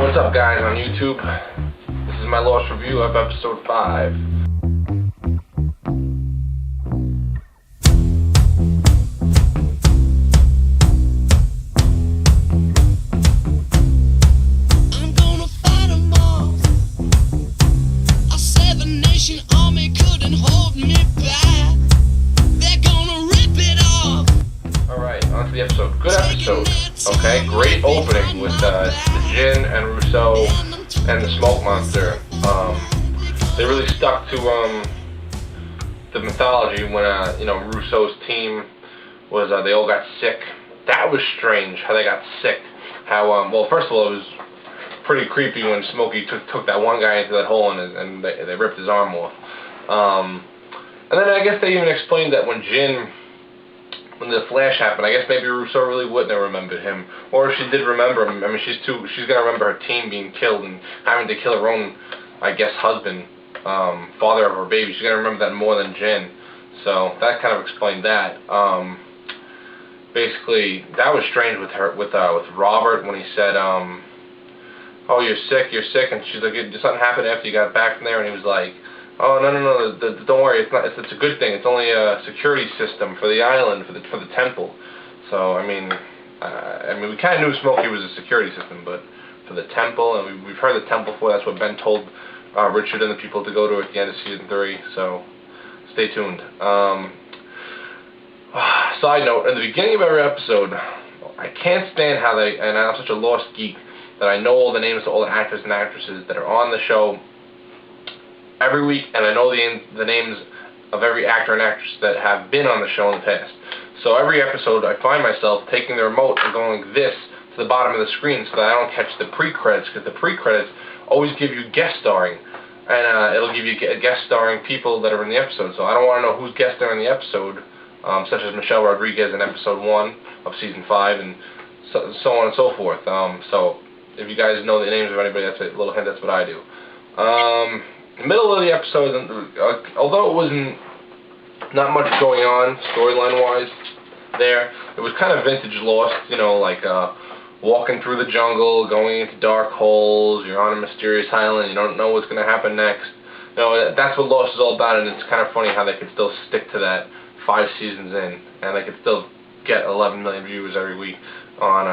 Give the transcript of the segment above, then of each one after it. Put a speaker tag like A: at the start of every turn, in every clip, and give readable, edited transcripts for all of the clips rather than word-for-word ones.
A: What's up, guys, on YouTube? This is my Lost review of episode 5.
B: I'm gonna fight 'em all. A seven-nation army couldn't hold me back. They're gonna rip it off.
A: Alright, on to the episode. Good episode. Okay, great opening with Jin and Rousseau and the Smoke Monster. They really stuck to the mythology when Rousseau's team was they all got sick. That was strange how they got sick. How well, first of all, it was pretty creepy when Smokey took that one guy into that hole and they ripped his arm off. And then I guess they even explained that when the flash happened, I guess maybe Rousseau really wouldn't have remembered him, or if she did remember him, I mean, she's gonna remember her team being killed and having to kill her own, I guess, husband, father of her baby. She's gonna remember that more than Jin. So that kind of explained that. Basically, that was strange with Robert when he said, "Oh, you're sick," and she's like, "Did something happen after you got back from there?" And he was like, "Oh, no, don't worry, it's a good thing. It's only a security system for the island, for the temple." So, I mean, we kind of knew Smokey was a security system, but for the temple, and we've heard the temple before. That's what Ben told Richard and the people to go to at the end of season 3. So, stay tuned. Side note: in the beginning of every episode, I can't stand how and I'm such a Lost geek that I know all the names of all the actors and actresses that are on the show every week, and I know the names of every actor and actress that have been on the show in the past. So every episode I find myself taking the remote and going like this to the bottom of the screen so that I don't catch the pre-credits, because the pre-credits always give you guest starring, and it'll give you guest starring people that are in the episode. So I don't want to know who's guest starring in the episode, such as Michelle Rodriguez in episode 1 of season 5, and so on and so forth. So if you guys know the names of anybody, that's a little hint. That's what I do. Middle of the episode, although it wasn't not much going on storyline-wise there, it was kind of vintage Lost, like walking through the jungle, going into dark holes, you're on a mysterious island, you don't know what's going to happen next. That's what Lost is all about, and it's kind of funny how they could still stick to that 5 seasons in, and they could still get 11 million viewers every week on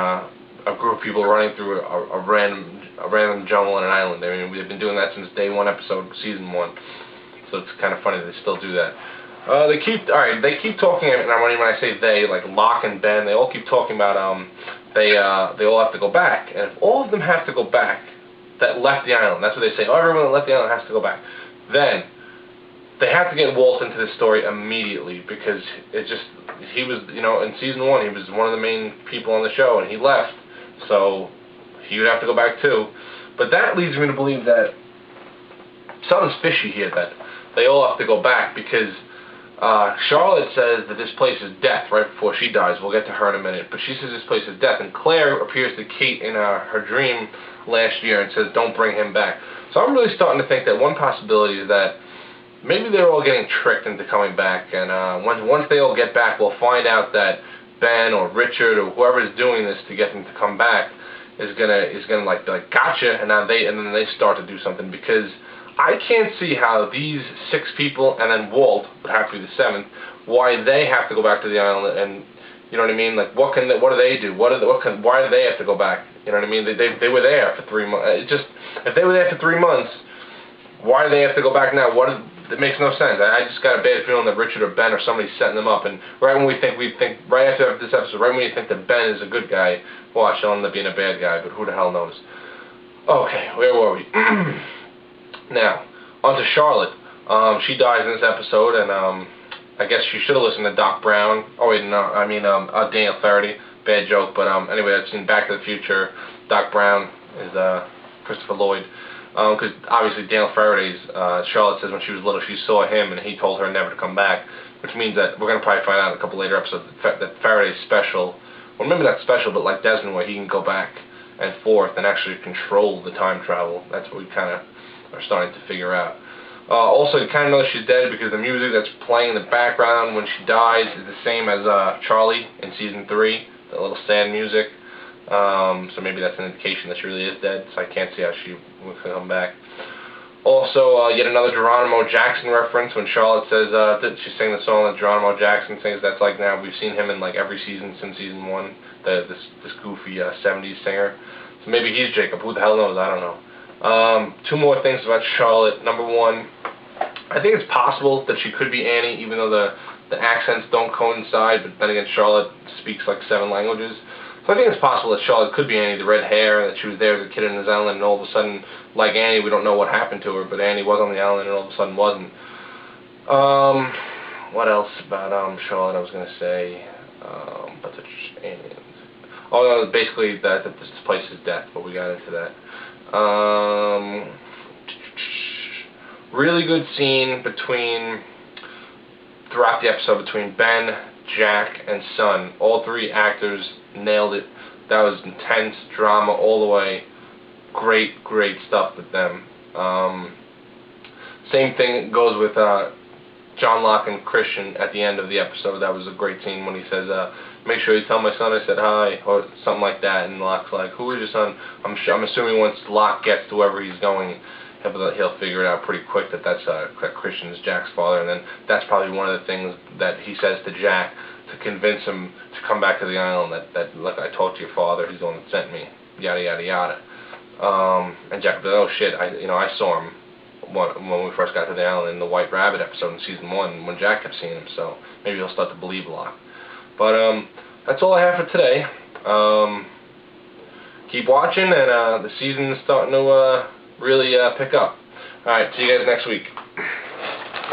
A: a group of people running through a random jungle on an island. I mean, we've been doing that since day 1 episode, season 1. So it's kind of funny they still do that. They keep talking, and when I say they, like Locke and Ben, they all keep talking about they all have to go back, and if all of them have to go back that left the island, that's what they say. Oh, everyone that left the island has to go back. Then they have to get Walt into this story immediately, because he was, in season 1 he was one of the main people on the show, and he left. So he would have to go back too. But that leads me to believe that something's fishy here, that they all have to go back, because Charlotte says that this place is death right before she dies. We'll get to her in a minute. But she says this place is death. And Claire appears to Kate in her dream last year and says, "Don't bring him back." So I'm really starting to think that one possibility is that maybe they're all getting tricked into coming back. And once they all get back, we'll find out that Ben or Richard or whoever is doing this to get them to come back is gonna like gotcha, and then they start to do something, because I can't see how these 6 people and then Walt would have to be the 7th, why they have to go back to the island, and you know what I mean? Like what do they do? Why do they have to go back? You know what I mean? They were there for 3 months. If they were there for 3 months, why do they have to go back now? It makes no sense. I just got a bad feeling that Richard or Ben or somebody's setting them up, and right after this episode, right when you think that Ben is a good guy, watch, he'll end up being a bad guy, but who the hell knows? Okay, where were we? Now, on to Charlotte. She dies in this episode, and I guess she should have listened to Doc Brown. Oh wait, no, I mean Daniel Faraday. Bad joke, but anyway, I've seen Back to the Future. Doc Brown is Christopher Lloyd. Because obviously Daniel Faraday's, Charlotte says when she was little she saw him and he told her never to come back, which means that we're going to probably find out in a couple later episodes that Faraday's special, or maybe not special, but like Desmond, where he can go back and forth and actually control the time travel. That's what we kind of are starting to figure out. Also, you kind of know she's dead because the music that's playing in the background when she dies is the same as Charlie in season 3, the little sad music. So maybe that's an indication that she really is dead, so I can't see how she would come back. Also, yet another Geronimo Jackson reference when Charlotte says that she sang the song that Geronimo Jackson sings. That's like now we've seen him in like every season since season 1. This goofy 70s singer. So maybe he's Jacob. Who the hell knows? I don't know. 2 more things about Charlotte. Number 1, I think it's possible that she could be Annie, even though the accents don't coincide. But then again, Charlotte speaks like 7 languages. So I think it's possible that Charlotte could be Annie, the red hair, that she was there as a kid in this island, and all of a sudden, like Annie, we don't know what happened to her, but Annie was on the island and all of a sudden wasn't. What else about Charlotte I was going to say? But the aliens. Oh, no, basically that this place is death, but we got into that. Really good scene throughout the episode between Ben, Jack, and Sun. All 3 actors nailed it. That was intense drama all the way. Great stuff with them. Same thing goes with John Locke and Christian at the end of the episode. That was a great scene when he says, "Make sure you tell my son I said hi," or something like that. And Locke's like, "Who is your son?" I'm assuming once Locke gets to wherever he's going, he'll figure it out pretty quick that that Christian's Jack's father. And then that's probably one of the things that he says to Jack to convince him to come back to the island, that look, I talked to your father, he's the one that sent me, yada yada yada. And Jack will be like, oh shit, I saw him when we first got to the island in the White Rabbit episode in season 1 when Jack kept seeing him, so maybe he'll start to believe Locke. But that's all I have for today. Keep watching, and the season's starting to really pick up. Alright, see you guys next week.